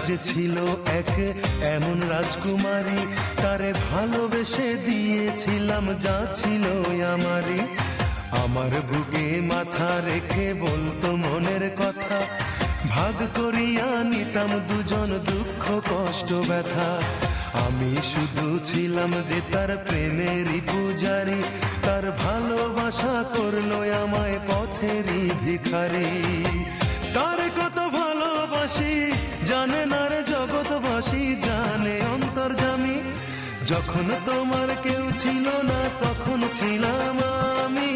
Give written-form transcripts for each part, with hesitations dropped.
রাজ্যে ছিল এক এমন রাজকুমারী, তারে ভালোবেসে দিয়েছিলাম যা ছিল আমারই। আমার বুকে মাথা রেখে বলতো মনের কথা, ভাগ করিয়া নিতাম দুজন দুঃখ কষ্ট ব্যথা। আমি শুধু ছিলাম যে তার প্রেমেরই পূজারি, তার ভালোবাসা করলো আমায় পথেরই ভিখারি। তার কত ভালোবাসি জানে না রে জগৎবাসী, জানে অন্তর্যামী। যখন তোমার কেউ ছিল না তখন ছিলাম আমি,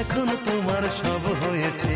এখন তোমার সব হয়েছে